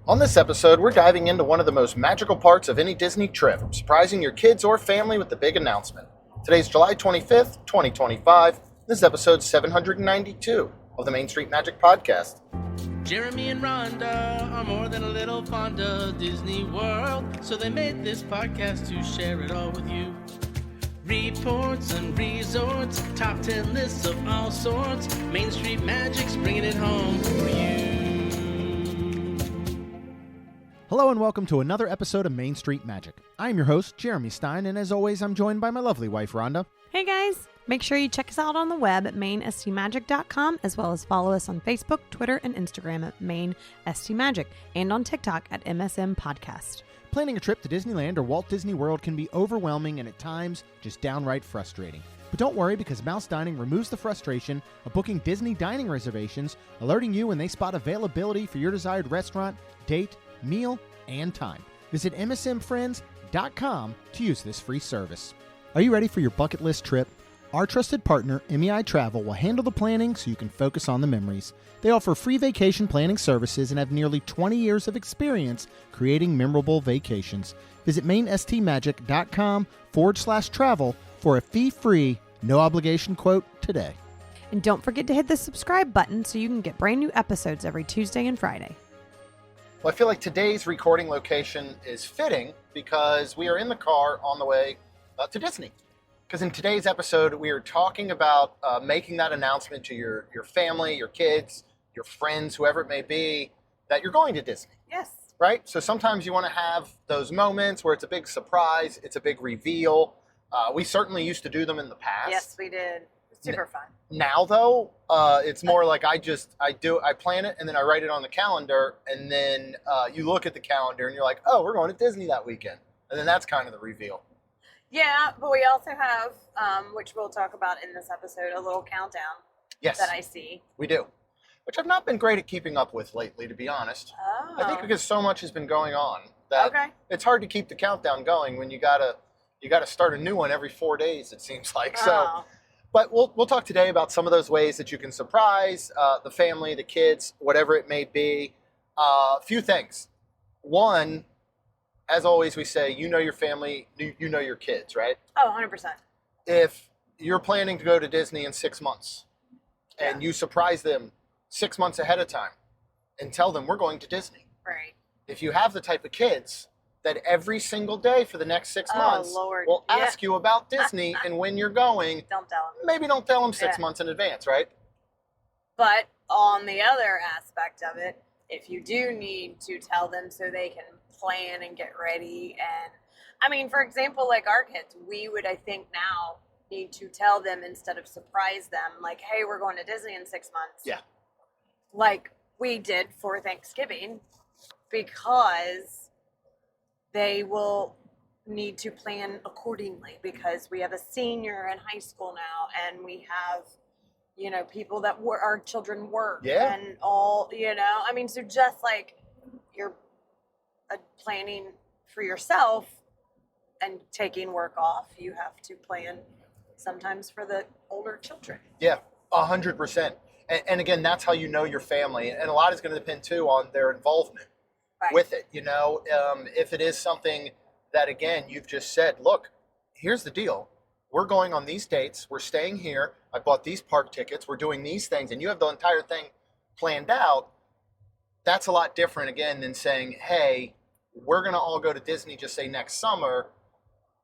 On this episode, we're diving into one of the most magical parts of any Disney trip, surprising your kids or family with the big announcement. Today's July 25th, 2025. This is episode 792 of the Main Street Magic Podcast. Jeremy and Rhonda are more than a little fond of Disney World, so they made this podcast to share it all with you. Reports and resorts, top 10 lists of all sorts, Main Street Magic's bringing it home for you. Hello and welcome to another episode of Main Street Magic. I'm your host, Jeremy Stein, and as always, I'm joined by my lovely wife, Rhonda. Hey guys! Make sure you check us out on the web at mainstmagic.com, as well as follow us on Facebook, Twitter, and Instagram at mainstmagic, and on TikTok at MSM Podcast. Planning a trip to Disneyland or Walt Disney World can be overwhelming and at times just downright frustrating. But don't worry, because Mouse Dining removes the frustration of booking Disney dining reservations, alerting you when they spot availability for your desired restaurant, date, meal, and time. Visit msmfriends.com to use this free service. Are you ready for your bucket list trip? Our trusted partner, MEI Travel, will handle the planning so you can focus on the memories. They offer free vacation planning services and have nearly 20 years of experience creating memorable vacations. Visit mainstmagic.com/travel for a fee-free, no-obligation quote today. And don't forget to hit the subscribe button so you can get brand new episodes every Tuesday and Friday. Well, I feel like today's recording location is fitting because we are in the car on the way to Disney. Because in today's episode, we are talking about making that announcement to your family, your kids, your friends, whoever it may be, that you're going to Disney. Yes. Right? So sometimes you want to have those moments where it's a big surprise, it's a big reveal. We certainly used to do them in the past. Yes, we did. Super fun. Now, though, it's more like I plan it and then I write it on the calendar, and then you look at the calendar and you're like, oh, we're going to Disney that weekend. And then that's kind of the reveal. Yeah, but we also have, which we'll talk about in this episode, a little countdown. Yes. That I see. We do. Which I've not been great at keeping up with lately, to be honest. Oh. I think because so much has been going on that it's hard to keep the countdown going when you gotta start a new one every 4 days, it seems like. So. But we'll talk today about some of those ways that you can surprise the family, the kids, whatever it may be. A few things. One, as always, we say, you know your family, you know your kids, right? Oh, 100%. If you're planning to go to Disney in 6 months and you surprise them 6 months ahead of time and tell them we're going to Disney. Right. If you have the type of kids that every single day for the next 6 months will ask you about Disney and when you're going. Don't tell them. Maybe don't tell them 6 months in advance, right? But on the other aspect of it, if you do need to tell them so they can plan and get ready, and I mean, for example, like our kids, we would, I think now, need to tell them instead of surprise them, like, hey, we're going to Disney in 6 months. Yeah. Like we did for Thanksgiving, because they will need to plan accordingly, because we have a senior in high school now, and we have, people that our children work and all, I mean, so just like you're planning for yourself and taking work off, you have to plan sometimes for the older children. Yeah, 100%. And again, that's how you know your family. And a lot is going to depend too on their involvement. With it, if it is something that, again, you've just said, look, here's the deal. We're going on these dates. We're staying here. I bought these park tickets. We're doing these things. And you have the entire thing planned out. That's a lot different, again, than saying, hey, we're going to all go to Disney, just say next summer.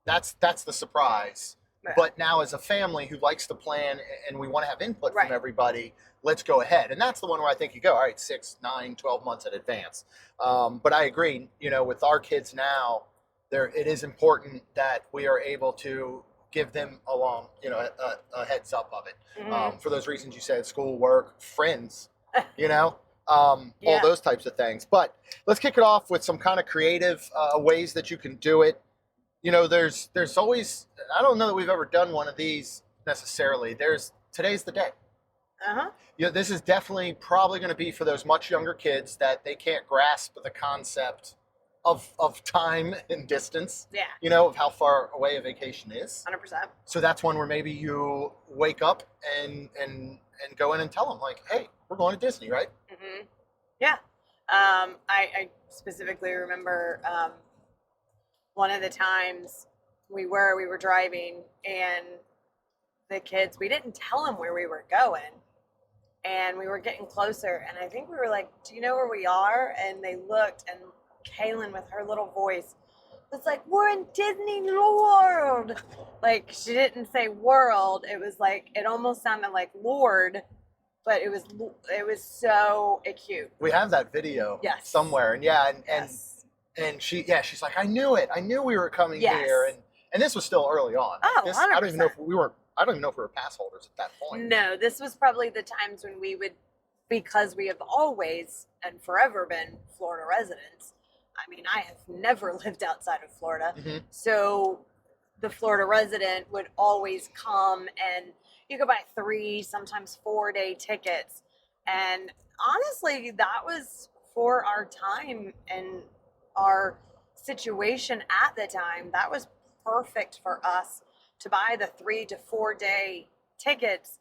That's the surprise. Right. But now as a family who likes to plan and we want to have input from everybody, let's go ahead. And that's the one where I think you go, all right, 6, 9, 12 months in advance. But I agree, with our kids now, it is important that we are able to give them a heads up of it. Mm-hmm. For those reasons you said, school, work, friends, all those types of things. But let's kick it off with some kind of creative ways that you can do it. There's always, I don't know that we've ever done one of these necessarily. Today's the day. Uh-huh. This is definitely probably going to be for those much younger kids that they can't grasp the concept of time and distance. Yeah. Of how far away a vacation is. 100%. So that's one where maybe you wake up and go in and tell them, like, hey, we're going to Disney, right? Mm-hmm. Yeah. I specifically remember one of the times we were driving, and the kids, we didn't tell them where we were going, and we were getting closer, and I think we were like, do you know where we are? And they looked, and Kaylin with her little voice was like, we're in Disney World. Like, she didn't say world. It was like, it almost sounded like Lord, but it was so cute. We have that video somewhere, and and she's like, I knew it. I knew we were coming here, and this was still early on. Oh, this, 100%. I don't even know if we were pass holders at that point. No, this was probably the times when we would, because we have always and forever been Florida residents. I mean, I have never lived outside of Florida. Mm-hmm. So the Florida resident would always come, and you could buy 3, sometimes 4-day tickets. And honestly, that was for our time and our situation at the time. That was perfect for us to buy the 3 to 4 day tickets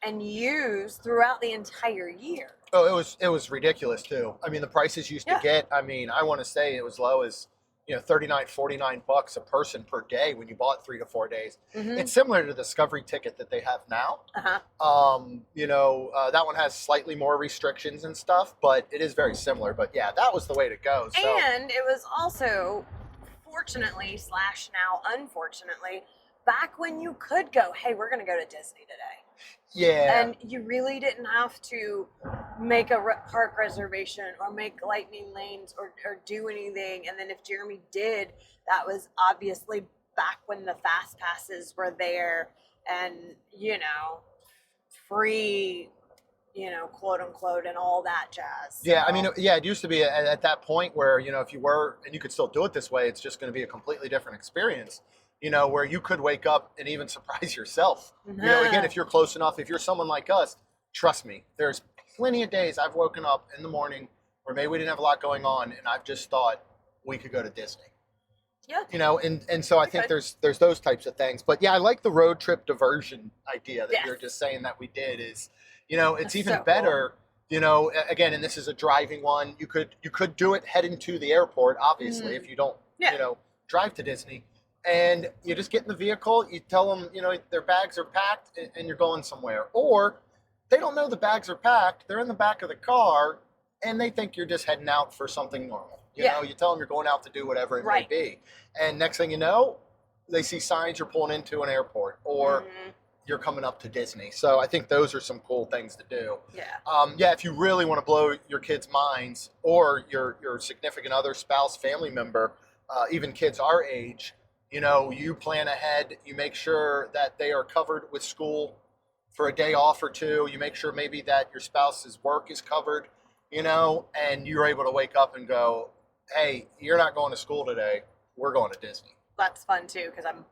and use throughout the entire year. Oh, it was ridiculous too. I mean, the prices used to get, I mean, I want to say it was low as, $39, $49 a person per day when you bought 3 to 4 days. Mm-hmm. It's similar to the Discovery ticket that they have now. That one has slightly more restrictions and stuff, but it is very similar. But yeah, that was the way to go. So. And it was also, fortunately / now unfortunately, back when you could go, hey, we're going to go to Disney today. Yeah. And you really didn't have to make a park reservation or make lightning lanes or do anything. And then if Jeremy did, that was obviously back when the fast passes were there and, free, quote unquote, and all that jazz. Yeah. I mean, it used to be at that point where, if you were, and you could still do it this way, it's just going to be a completely different experience. Where you could wake up and even surprise yourself. Again, if you're close enough, if you're someone like us, trust me, there's plenty of days I've woken up in the morning where maybe we didn't have a lot going on, and I've just thought we could go to Disney. Yeah. And so I think there's those types of things. But yeah, I like the road trip diversion idea that you're just saying that we did is, it's even so better. Cool. Again, and this is a driving one. You could do it heading to the airport, obviously, if you don't, drive to Disney. And you just get in the vehicle, you tell them, their bags are packed and you're going somewhere. Or they don't know the bags are packed, they're in the back of the car, and they think you're just heading out for something normal. You tell them you're going out to do whatever it may be. And next thing you know, they see signs you're pulling into an airport or you're coming up to Disney. So I think those are some cool things to do. Yeah. If you really want to blow your kids' minds or your significant other, spouse, family member, even kids our age, you plan ahead, you make sure that they are covered with school for a day off or two. You make sure maybe that your spouse's work is covered, and you're able to wake up and go, hey, you're not going to school today. We're going to Disney. That's fun too, because I'm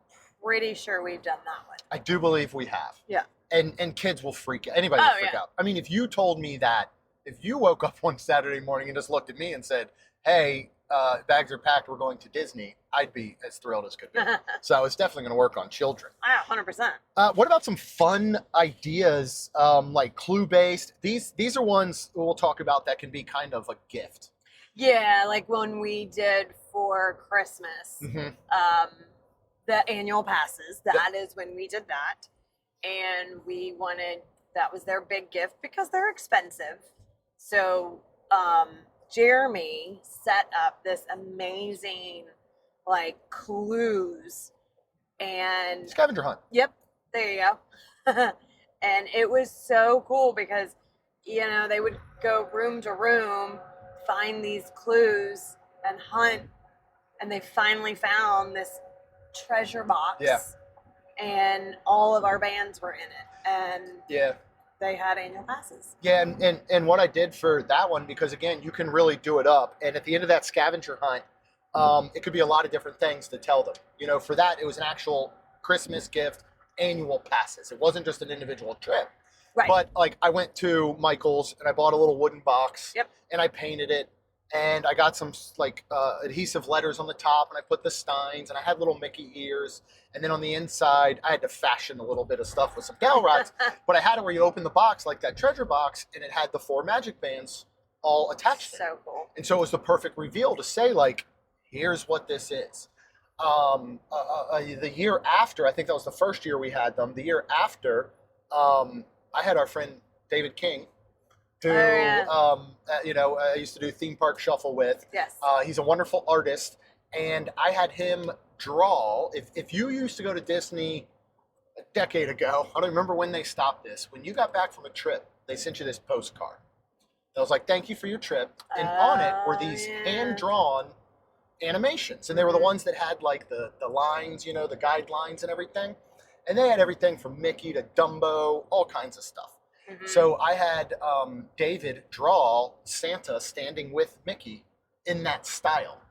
pretty sure we've done that one. I do believe we have. Yeah. And kids will freak out. Anybody will freak out. I mean, if you told me that, if you woke up one Saturday morning and just looked at me and said, hey, bags are packed, we're going to Disney, I'd be as thrilled as could be. So it's definitely going to work on children. 100%. What about some fun ideas, like clue-based? These are ones we'll talk about that can be kind of a gift. Yeah, like when we did for Christmas, the annual passes, that is when we did that. And we wanted, that was their big gift because they're expensive. So, Jeremy set up this amazing, clues and scavenger hunt. Yep, there you go. And it was so cool because, they would go room to room, find these clues and hunt, and they finally found this treasure box. Yeah. And all of our bands were in it. And they had annual passes. Yeah, and what I did for that one, because again, you can really do it up. And at the end of that scavenger hunt, it could be a lot of different things to tell them. For that, it was an actual Christmas gift, annual passes. It wasn't just an individual trip. Right. But I went to Michael's and I bought a little wooden box. Yep. And I painted it. And I got some adhesive letters on the top, and I put the steins, and I had little Mickey ears. And then on the inside, I had to fashion a little bit of stuff with some dowel rods. But I had it where you open the box like that treasure box, and it had the 4 magic bands all attached in it. So cool. And so it was the perfect reveal to say, like, here's what this is. The year after, I think that was the first year we had them. The year after, I had our friend David King, who I used to do theme park shuffle with. Yes. He's a wonderful artist, and I had him draw. If you used to go to Disney a decade ago, I don't remember when they stopped this. When you got back from a trip, they sent you this postcard. I was like, thank you for your trip. And on it were these hand-drawn animations. And they were the ones that had like the lines, the guidelines and everything. And they had everything from Mickey to Dumbo, all kinds of stuff. Mm-hmm. So I had David draw Santa standing with Mickey in that style.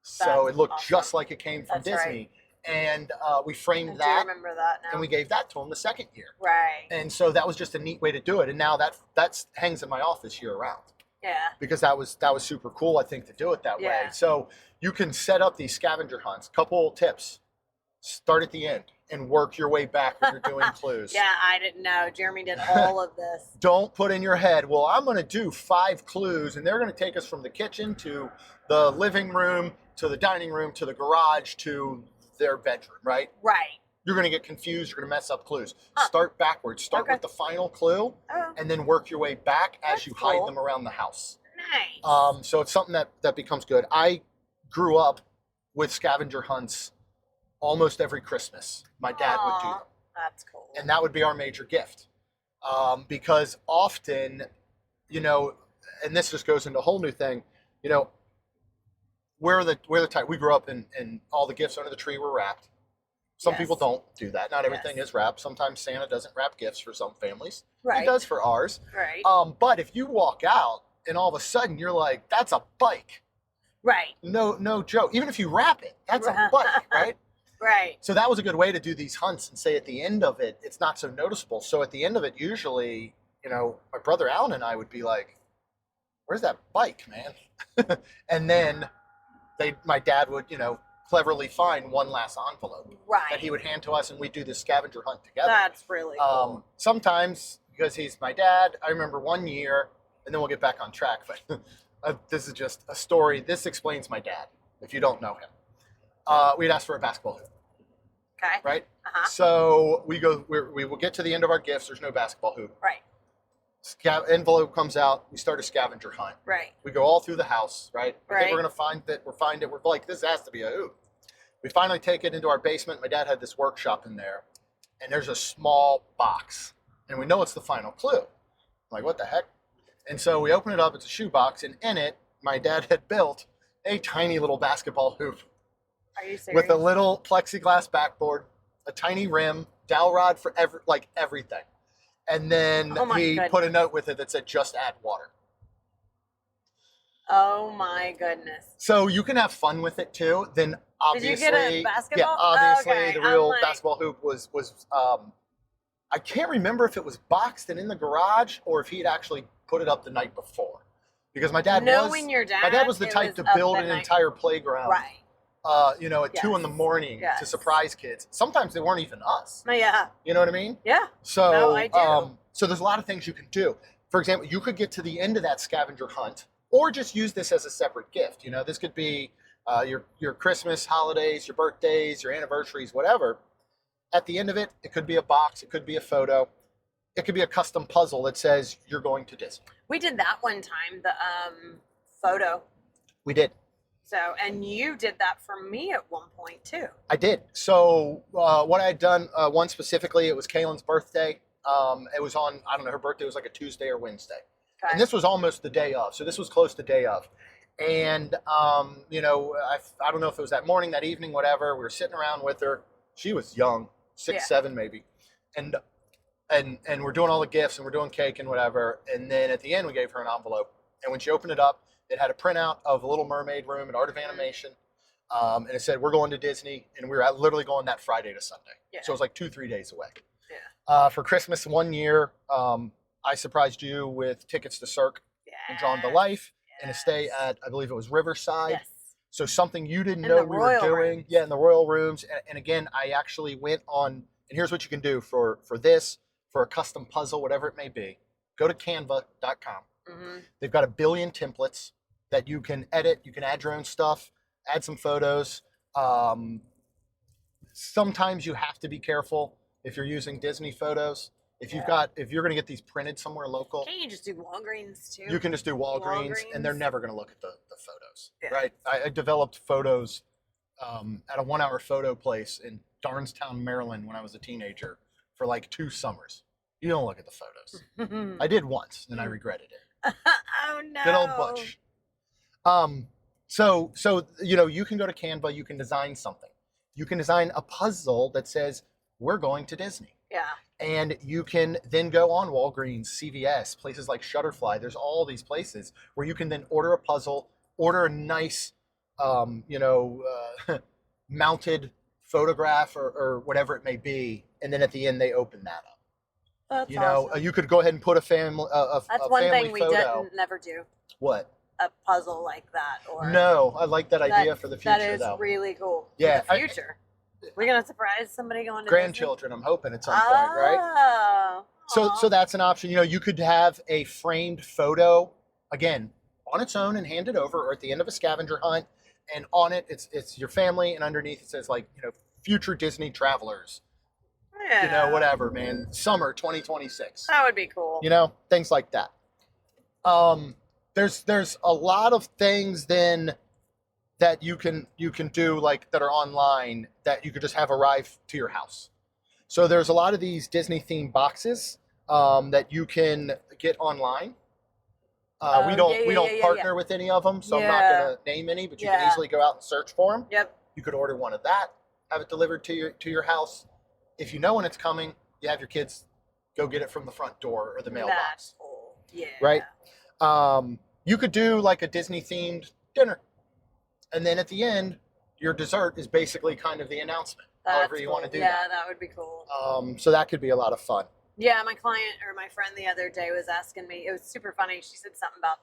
So it looked just like it came from Disney. Right. And we framed that. I remember that now. And we gave that to him the second year. Right. And so that was just a neat way to do it. And now that hangs in my office year round. Yeah. Because that was super cool, I think, to do it that way. So you can set up these scavenger hunts. Couple tips. Start at the end and work your way back when you're doing clues. Yeah, I didn't know. Jeremy did all of this. Don't put in your head, well, I'm going to do 5 clues, and they're going to take us from the kitchen to the living room to the dining room to the garage to their bedroom, right? Right. You're going to get confused. You're going to mess up clues. Start backwards. Start with the final clue, and then work your way back as you hide them around the house. Nice. So it's something that becomes good. I grew up with scavenger hunts almost every Christmas. My dad would do them. That's cool. And that would be our major gift. Because often, and this just goes into a whole new thing, we're the type, we grew up and all the gifts under the tree were wrapped. Some people don't do that. Not everything is wrapped. Sometimes Santa doesn't wrap gifts for some families. Right. He does for ours. Right. But if you walk out and all of a sudden you're like, that's a bike. Right. No joke. Even if you wrap it, that's a bike, right? Right. So that was a good way to do these hunts and say at the end of it, it's not so noticeable. So at the end of it, usually, my brother Alan and I would be like, where's that bike, man? And then my dad would, cleverly find one last envelope that he would hand to us, and we'd do the scavenger hunt together. That's really cool. Sometimes, because he's my dad, I remember one year, and then we'll get back on track, but this is just a story. This explains my dad, if you don't know him. We'd ask for a basketball hoop. Okay. Right? Uh-huh. So we will get to the end of our gifts. There's no basketball hoop. Right. Envelope comes out. We start a scavenger hunt. Right. We go all through the house. Right. I Right. think we're going to find it. We're like, this has to be a hoop. We finally take it into our basement. My dad had this workshop in there, and there's a small box, and we know it's the final clue. I'm like, what the heck? And so we open it up. It's a shoebox, and in it, my dad had built a tiny little basketball hoop. Are you serious? With a little plexiglass backboard, a tiny rim, dowel rod for everything. And then he put a note with it that said, just add water. Oh my goodness. So you can have fun with it too. Then obviously, did you get a basketball? Yeah, obviously Okay. the real basketball hoop was I can't remember if it was boxed and in the garage or if he had actually put it up the night before. Because my dad was the type to build an entire playground. Right. At 2 a.m. to surprise kids. Sometimes they weren't even us. Yeah. You know what I mean? Yeah. So, no, I do. So there's a lot of things you can do. For example, you could get to the end of that scavenger hunt, or just use this as a separate gift. This could be your Christmas, holidays, your birthdays, your anniversaries, whatever. At the end of it, it could be a box, it could be a photo, it could be a custom puzzle that says you're going to Disney. We did that one time, the photo. We did. So, and you did that for me at one point too. I did. So what I had done, one specifically, it was Kaylin's birthday. It was on, I don't know, her birthday was like a Tuesday or Wednesday. Okay. And this was almost the day of. So this was close to day of. And, I don't know if it was that morning, that evening, whatever. We were sitting around with her. She was young, 6, 7 maybe. And we're doing all the gifts and we're doing cake and whatever. And then at the end, we gave her an envelope. And when she opened it up, it had a printout of a Little Mermaid room and Art of Animation. And it said, we're going to Disney. And we were literally going that Friday to Sunday. Yeah. So it was like 2-3 days away. Yeah. For Christmas one year, I surprised you with tickets to Cirque and Drawn to Life and a stay at, I believe it was Riverside. Yes. So something you didn't know we were doing. Rooms. Yeah, in the Royal Rooms. And again, I actually went on, and here's what you can do for this, for a custom puzzle, whatever it may be. Go to canva.com. They've got 1 billion templates that you can edit. You can add your own stuff, add some photos. Sometimes you have to be careful if you're using Disney photos. If you're going to get these printed somewhere local, can't you just do Walgreens too? you can just do Walgreens, and they're never going to look at the photos, Yeah. right? I developed photos at a 1-hour photo place in Darnestown, Maryland when I was a teenager for like 2 summers. You don't look at the photos. I did once, and I regretted it. Oh no. Good old Butch. So you can go to Canva, you can design something. You can design a puzzle that says, we're going to Disney. Yeah. And you can then go on Walgreens, CVS, places like Shutterfly. There's all these places where you can then order a puzzle, order a nice, mounted photograph or whatever it may be, and then at the end they open that up. That's awesome. You could go ahead and put a family That's a one family thing we photo. didn't never do. What? A puzzle like that, or No, I like that idea for the future. That is though. really cool. Yeah, For the future. We're gonna surprise somebody going to Grandchildren, I'm hoping at some point, right? Oh. So that's an option. You could have a framed photo, again, on its own and hand it over, or at the end of a scavenger hunt, and on it it's your family, and underneath it says future Disney travelers, Yeah. whatever, man, summer 2026. That would be cool. Things like that. There's a lot of things then that you can do that are online that you could just have arrive to your house. So there's a lot of these Disney themed boxes that you can get online. We don't partner with any of them, so I'm not going to name any, but you can easily go out and search for them. Yep. You could order one of that, have it delivered to your house. If you know when it's coming, you have your kids go get it from the front door or the mailbox. That's cool. Yeah. Right? You could do like a Disney themed dinner. And then at the end, your dessert is basically kind of the announcement. However you want to do that. Yeah, that would be cool. So that could be a lot of fun. Yeah, my client or my friend the other day was asking me, it was super funny. She said something about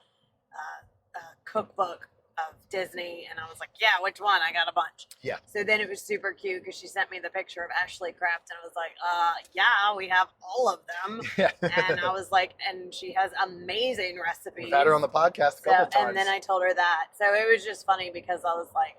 a cookbook of Disney, and I was like, yeah, which one? I got a bunch. Yeah. So then it was super cute because she sent me the picture of Ashley Craft, and I was like, yeah, we have all of them. Yeah. And I was like, and she has amazing recipes. We've had her on the podcast a couple of times. And then I told her that. So it was just funny because I was like,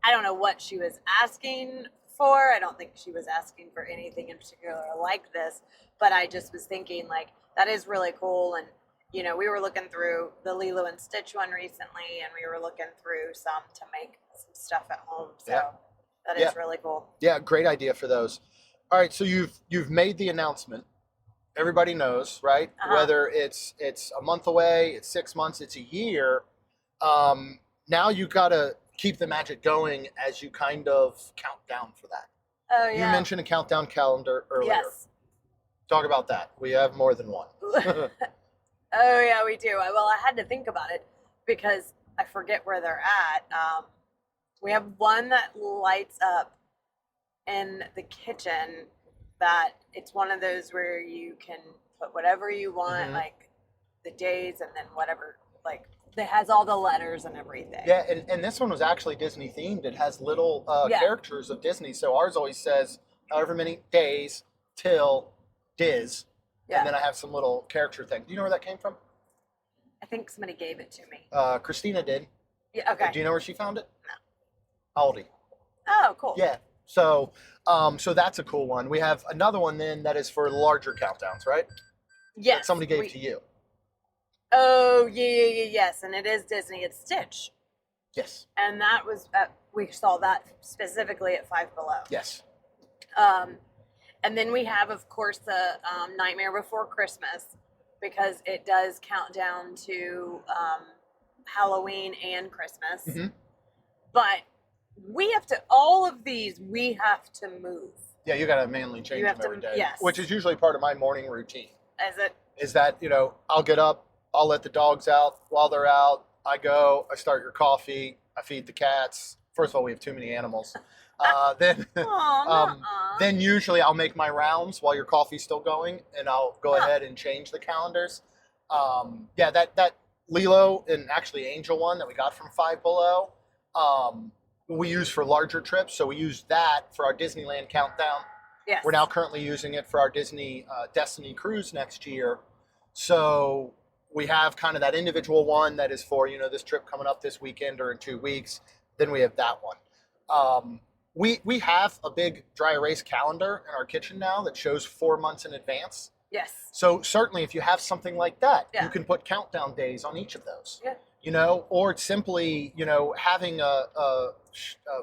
I don't know what she was asking for. I don't think she was asking for anything in particular like this, but I just was thinking that is really cool. And we were looking through the Lilo and Stitch one recently, and we were looking through some to make some stuff at home. So that is really cool. Yeah, great idea for those. All right, so you've made the announcement. Everybody knows, right? Whether it's a month away, it's 6 months, it's a year. Now you got to keep the magic going as you kind of count down for that. Oh, yeah. You mentioned a countdown calendar earlier. Yes. Talk about that. We have more than one. Oh, yeah, we do. Well, I had to think about it because I forget where they're at. We have one that lights up in the kitchen that it's one of those where you can put whatever you want, like the days and then whatever, it has all the letters and everything. Yeah, and this one was actually Disney themed. It has little characters of Disney. So ours always says however many days till Diz. Yeah. And then I have some little character thing. Do you know where that came from? I think somebody gave it to me. Christina did. Yeah, okay. Do you know where she found it? No. Aldi. Oh, cool. Yeah. So that's a cool one. We have another one then that is for larger countdowns, right? Yes. That somebody gave to you. Oh, yes. And it is Disney. It's Stitch. Yes. And that was, we saw that specifically at Five Below. Yes. And then we have, of course, the Nightmare Before Christmas, because it does count down to Halloween and Christmas. Mm-hmm. But we have to, all of these, we have to move. Yeah, you got to manually change them every day. Yes. Which is usually part of my morning routine. Is it? Is that, I'll get up, I'll let the dogs out. While they're out, I go, I start your coffee, I feed the cats. First of all, we have too many animals. Then usually I'll make my rounds while your coffee's still going, and I'll go ahead and change the calendars. That Lilo and actually Angel one that we got from Five Below, we use for larger trips. So we use that for our Disneyland countdown. Yes. We're now currently using it for our Disney Destiny cruise next year. So we have kind of that individual one that is for, this trip coming up this weekend or in 2 weeks. Then we have that one. We have a big dry erase calendar in our kitchen now that shows 4 months in advance. Yes. So certainly if you have something like that, Yeah. you can put countdown days on each of those. Yeah. Or it's simply, having a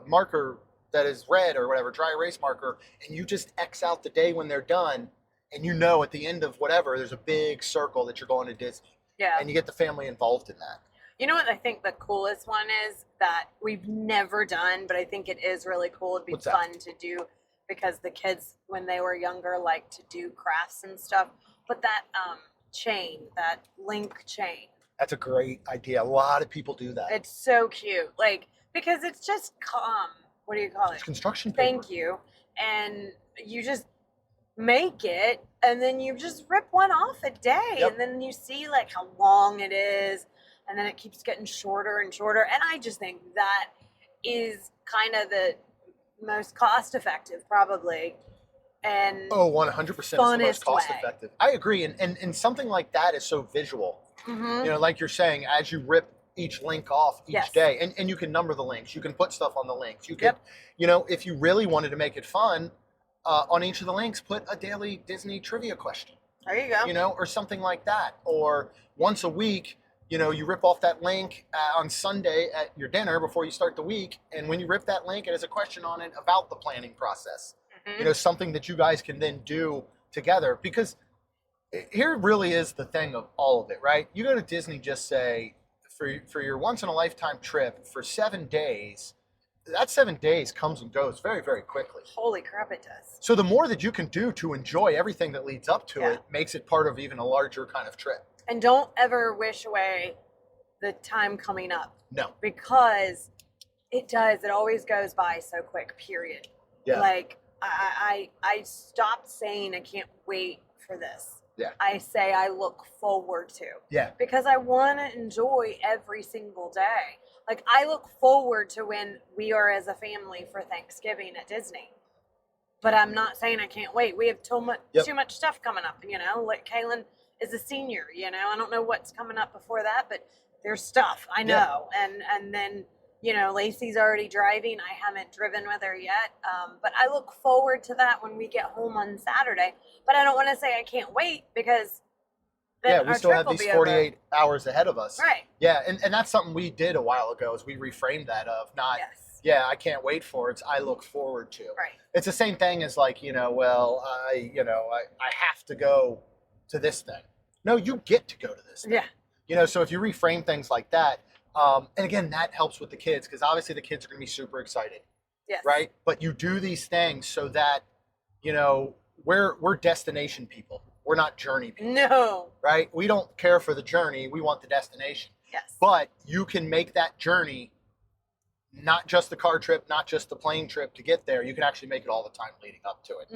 marker that is red or whatever, dry erase marker, and you just X out the day when they're done, and at the end of whatever, there's a big circle that you're going to Disney. Yeah. And you get the family involved in that. You know what I think the coolest one is that we've never done, but I think it is really cool. It'd be What's that? fun to do because the kids, when they were younger, like to do crafts and stuff. But that chain, that link chain. That's a great idea. A lot of people do that. It's so cute. Like, because it's just, what do you call It's it? construction paper. Thank you. And you just make it, and then you just rip one off a day. Yep. And then you see like how long it is. And then it keeps getting shorter and shorter. And I just think that is kind of the most cost effective, probably. And 100% is the most funnest cost way. effective. I agree. And something like that is so visual. Mhm. Like you're saying, as you rip each link off each Yes. day, and you can number the links, you can put stuff on the links. You can, Yep. if you really wanted to make it fun, on each of the links, put a daily Disney trivia question, There you go. or something like that. Or once a week, you rip off that link on Sunday at your dinner before you start the week. And when you rip that link, it has a question on it about the planning process. Mhm. Something that you guys can then do together. Because here really is the thing of all of it, right? You go to Disney, just say, for your once in a lifetime trip for 7 days, that 7 days comes and goes very, very quickly. Holy crap, it does. So the more that you can do to enjoy everything that leads up to Yeah. it makes it part of even a larger kind of trip. And don't ever wish away the time coming up, No. because it does. It always goes by so quick, period. Yeah. Like, I stopped saying I can't wait for this. Yeah. I say I look forward to. Yeah. Because I want to enjoy every single day. Like, I look forward to when we are as a family for Thanksgiving at Disney. But I'm not saying I can't wait. We have too much stuff coming up, Like, Kaylin is a senior, I don't know what's coming up before that, but there's stuff, I know. And then, Lacey's already driving. I haven't driven with her yet. But I look forward to that when we get home on Saturday. But I don't want to say I can't wait, because then We our still trip have will these be over. 48 hours ahead of us. Right. Yeah, and that's something we did a while ago, is we reframed that of not, Yes. I can't wait for it. It's I look forward to. Right. It's the same thing as like, I have to go to this thing. No, you get to go to this thing. Yeah. So if you reframe things like that, and again, that helps with the kids, because obviously the kids are going to be super excited, Yes. right? But you do these things so that, we're destination people. We're not journey people, No. right? We don't care for the journey. We want the destination. Yes. But you can make that journey, not just the car trip, not just the plane trip to get there. You can actually make it all the time leading up to it,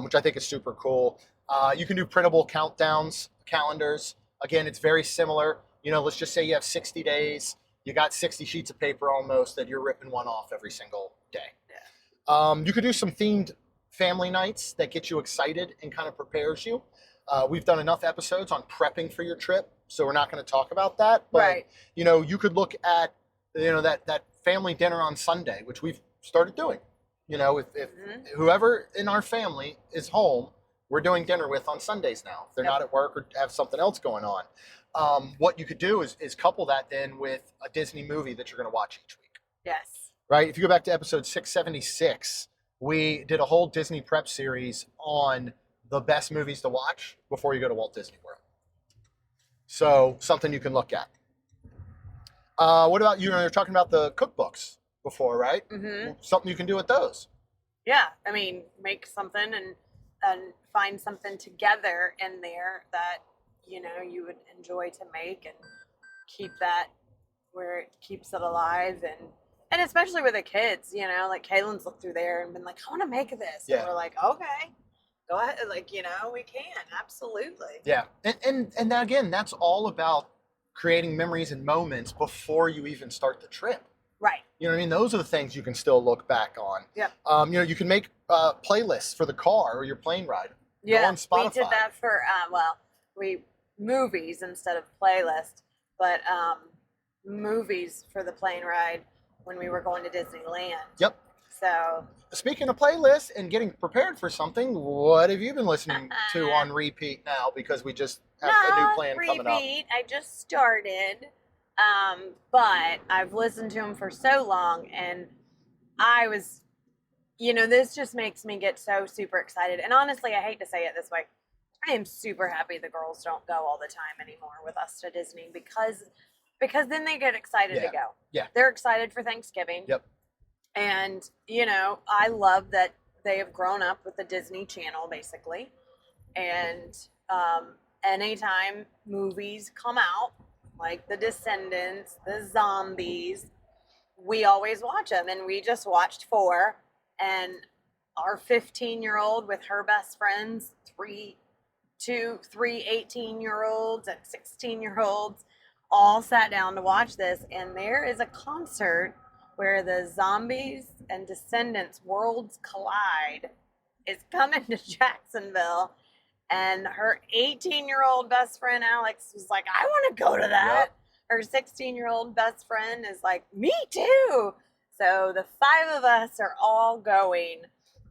which I think is super cool. You can do printable countdowns, calendars. Again, it's very similar. Let's just say you have 60 days. You got 60 sheets of paper almost that you're ripping one off every single day. Yeah. You could do some themed family nights that get you excited and kind of prepares you. We've done enough episodes on prepping for your trip, so we're not going to talk about that. But, Right. You could look at, that family dinner on Sunday, which we've started doing. If whoever in our family is home, we're doing dinner with on Sundays now. If they're not at work or have something else going on. What you could do is couple that then with a Disney movie that you're going to watch each week. Yes. Right? If you go back to episode 676, we did a whole Disney prep series on the best movies to watch before you go to Walt Disney World. So something you can look at. What about you? You're talking about the cookbooks before, right? Mm-hmm. Something you can do with those. Yeah. I mean, make something and find something together in there that, you would enjoy to make, and keep that where it keeps it alive. And especially with the kids, like Kaylin's looked through there and been like, I want to make this. Yeah. And we're like, okay, go ahead. Like, we can. Absolutely. Yeah. And again, that's all about creating memories and moments before you even start the trip. Right. You know what I mean? Those are the things you can still look back on. Yeah. You can make playlists for the car or your plane ride. Go Yeah. on Spotify. We did that for, we movies instead of playlist, but movies for the plane ride when we were going to Disneyland. Yep. So speaking of playlists and getting prepared for something, what have you been listening to on repeat now? Because we just have a new plan coming up. I just started, but I've listened to them for so long, and I was, this just makes me get so super excited. And honestly, I hate to say it this way, I am super happy the girls don't go all the time anymore with us to Disney because then they get excited to go. Yeah. They're excited for Thanksgiving. Yep. And, I love that they have grown up with the Disney Channel, basically. And anytime movies come out, like The Descendants, The Zombies, we always watch them. And we just watched 4. And our 15-year-old with her best friends, 3 18-year-olds and 16-year-olds, all sat down to watch this. And there is a concert where the Zombies and Descendants worlds collide is coming to Jacksonville. And her 18-year-old best friend, Alex, was like, I want to go to that. Yep. Her 16-year-old best friend is like, me too. So the 5 of us are all going.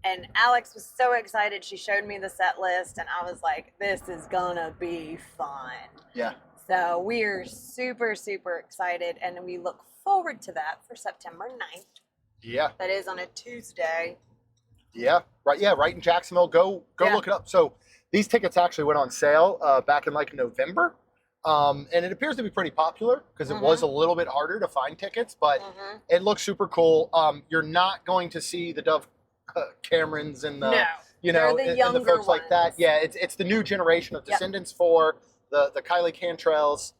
And Alex was so excited. She showed me the set list, and I was like, this is going to be fun. Yeah. So we are super, super excited, and we look forward to that for September 9th. Yeah. That is on a Tuesday. Yeah. Right. Yeah. Right in Jacksonville. Go look it up. So these tickets actually went on sale back in like November. And it appears to be pretty popular because it was a little bit harder to find tickets, but it looks super cool. You're not going to see the Dove Camerons and the, and the folks like that. Yeah. It's the new generation of Descendants 4, the Kylie Cantrells,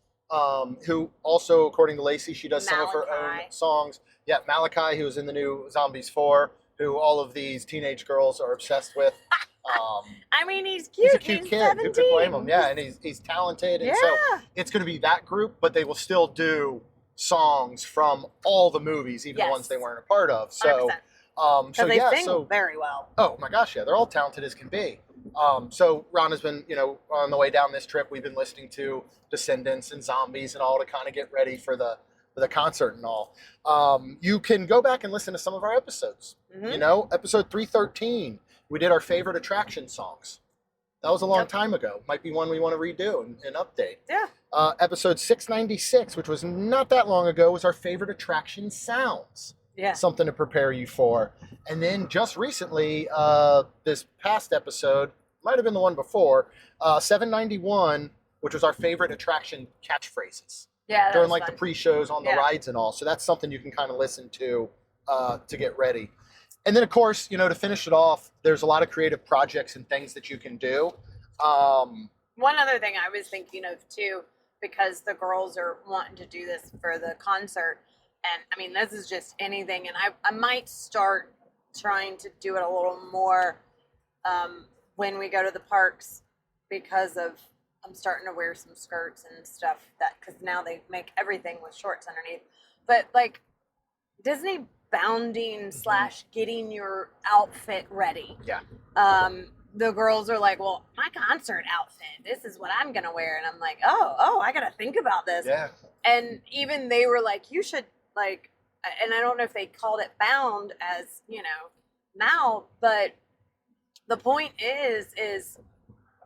who also, according to Lacey, she does some of her own songs. Yeah, Malachi, who was in the new Zombies 4, who all of these teenage girls are obsessed with. I mean, he's cute. He's a cute kid. 17. Who could blame him? Yeah, and he's talented. And so it's going to be that group, but they will still do songs from all the movies, even the ones they weren't a part of. So, 100%. They sing very well. Oh my gosh, yeah, they're all talented as can be. So Ron has been, on the way down this trip, we've been listening to Descendants and Zombies and all to kind of get ready for the concert and all. You can go back and listen to some of our episodes. Episode 313, we did our favorite attraction songs. That was a long time ago. Might be one we want to redo and update. Yeah. Episode 696, which was not that long ago, was our favorite attraction sounds. Yeah. Something to prepare you for. And then just recently, this past episode, might have been the one before, 791, which was our favorite attraction catchphrases. Yeah, during like fun. The pre-shows on the rides and all. So that's something you can kind of listen to get ready. And then, of course, to finish it off, there's a lot of creative projects and things that you can do. One other thing I was thinking of, too, because the girls are wanting to do this for the concert, and, I mean, this is just anything, and I might start trying to do it a little more when we go to the parks because I'm starting to wear some skirts and stuff because now they make everything with shorts underneath. But, like, Disney bounding / getting your outfit ready. Yeah. The girls are like, well, my concert outfit, this is what I'm going to wear. And I'm like, oh, I got to think about this. Yeah. And even they were like, you should, like, and I don't know if they called it bound as, now, but the point is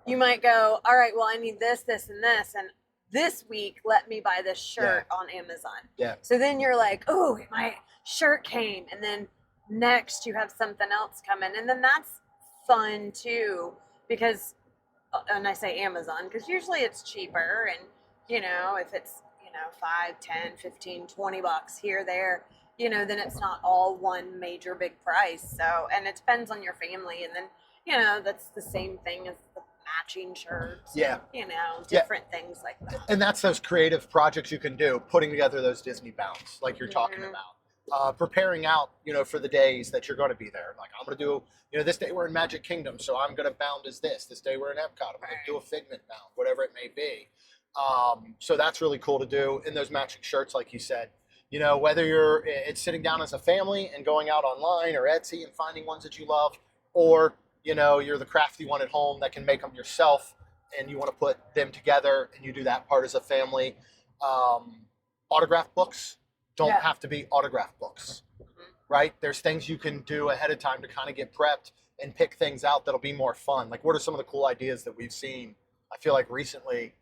you might go, all right, well, I need this, and this. And this week, let me buy this shirt on Amazon. Yeah. So then you're like, oh, my shirt came. And then next you have something else coming. And then that's fun too, because, and I say Amazon, because usually it's cheaper. And, if it's, 5, 10, 15, 20 bucks here, there, then it's not all one major big price. So, and it depends on your family. And then, that's the same thing as the matching shirts. Yeah. Different things like that. And that's those creative projects you can do, putting together those Disney bounds like you're talking about. Preparing out, for the days that you're going to be there. Like, I'm going to do, this day we're in Magic Kingdom, so I'm going to bound as this. This day we're in Epcot, I'm going to do a Figment bound, whatever it may be. So that's really cool to do in those matching shirts, like you said. Whether it's sitting down as a family and going out online or Etsy and finding ones that you love, or, you're the crafty one at home that can make them yourself and you want to put them together and you do that part as a family. Autograph books don't have to be autograph books, right? There's things you can do ahead of time to kind of get prepped and pick things out that'll be more fun. Like, what are some of the cool ideas that we've seen, I feel like recently,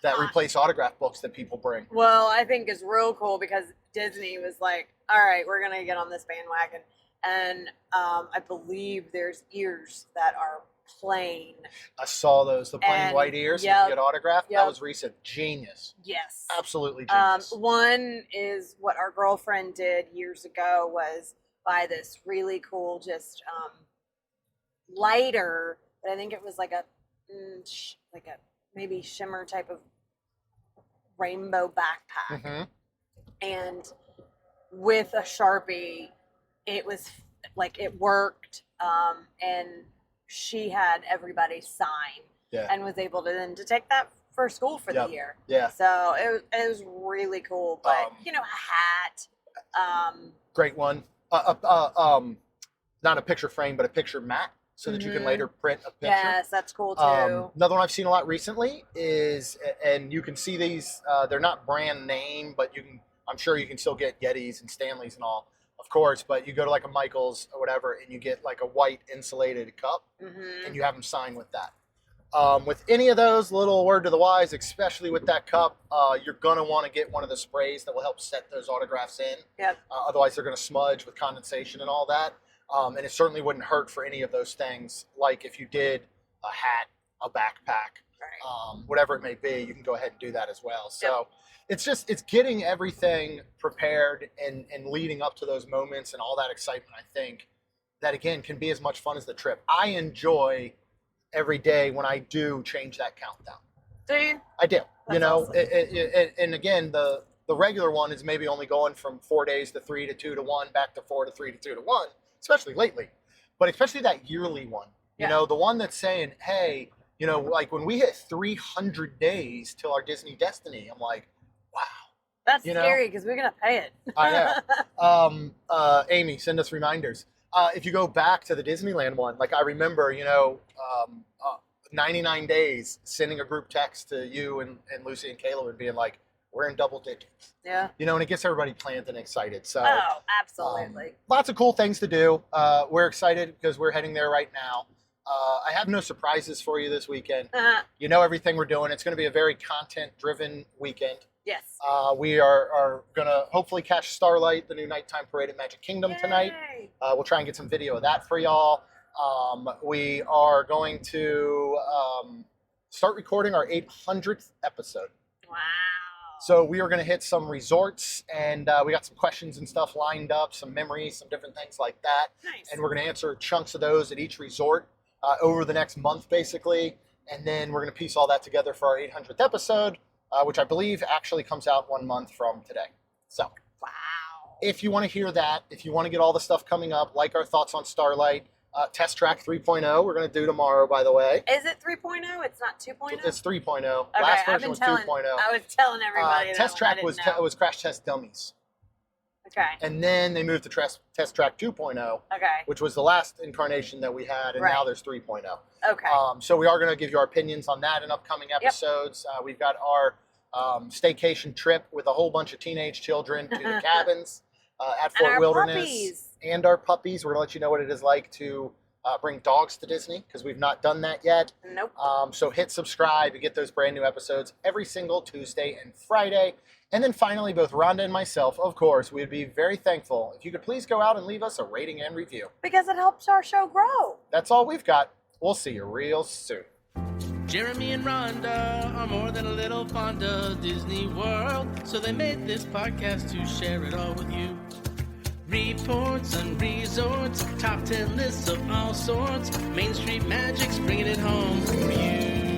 that replace autograph books that people bring? Well, I think it's real cool because Disney was like, all right, we're going to get on this bandwagon. And I believe there's ears that are plain. I saw those, the plain white ears, you can get autographed. That was recent. Genius. Yes. Absolutely genius. One is what our girlfriend did years ago was buy this really cool, just lighter, but I think it was like a maybe shimmer type of rainbow backpack. And with a Sharpie, it was like, it worked. And she had everybody sign and was able to then to take that for school for the year. Yeah. So it was really cool. But a hat. Great one. Not a picture frame, but a picture mat, so that you can later print a picture. Yes, that's cool too. Another one I've seen a lot recently is, and you can see these, they're not brand name, but I'm sure you can still get Yetis and Stanleys and all, of course, but you go to like a Michael's or whatever and you get like a white insulated cup and you have them sign with that. With any of those, little word to the wise, especially with that cup, you're going to want to get one of the sprays that will help set those autographs in. Yep. Otherwise, they're going to smudge with condensation and all that. And it certainly wouldn't hurt for any of those things. Like if you did a hat, a backpack, whatever it may be, you can go ahead and do that as well. So it's getting everything prepared and leading up to those moments and all that excitement, I think, that again can be as much fun as the trip. I enjoy every day when I do change that countdown. Do you? I do. That's awesome. And again, the regular one is maybe only going from 4 days to 3 to 2 to 1, back to 4 to 3 to 2 to 1, especially lately. But especially that yearly one, you know, the one that's saying, hey, you know, like when we hit 300 days till our Disney destiny, I'm like, wow. That's scary because we're going to pay it. I know. Amy, send us reminders. If you go back to the Disneyland one, like I remember, 99 days sending a group text to you and Lucy and Caleb and being like, we're in double digits. Yeah. And it gets everybody planned and excited. So, absolutely. Lots of cool things to do. We're excited because we're heading there right now. I have no surprises for you this weekend. You know everything we're doing. It's going to be a very content-driven weekend. Yes. We are going to hopefully catch Starlight, the new nighttime parade at Magic Kingdom tonight. We'll try and get some video of that for y'all. We are going to start recording our 800th episode. Wow. So we are going to hit some resorts, and we got some questions and stuff lined up, some memories, some different things like that. Nice. And we're going to answer chunks of those at each resort over the next month, basically. And then we're going to piece all that together for our 800th episode, which I believe actually comes out 1 month from today. So, wow. If you want to hear that, if you want to get all the stuff coming up, like our thoughts on Starlight, Test Track 3.0, we're going to do tomorrow, by the way. Is it 3.0? It's not 2.0? It's 3.0. Okay, Last version was 2.0. I was telling everybody that Test Track was Crash Test Dummies. Okay. And then they moved to Test Track 2.0, which was the last incarnation that we had, and now there's 3.0. Okay. So we are going to give you our opinions on that in upcoming episodes. We've got our staycation trip with a whole bunch of teenage children to the cabins at Fort Wilderness. Puppies. And our puppies. We're going to let you know what it is like to bring dogs to Disney, because we've not done that yet. Nope. So hit subscribe to get those brand new episodes every single Tuesday and Friday. And then finally, both Rhonda and myself, of course, we'd be very thankful if you could please go out and leave us a rating and review. Because it helps our show grow. That's all we've got. We'll see you real soon. Jeremy and Rhonda are more than a little fond of Disney World, so they made this podcast to share it all with you. Reports and resorts, top 10 lists of all sorts, Main Street Magic's bringing it home for you.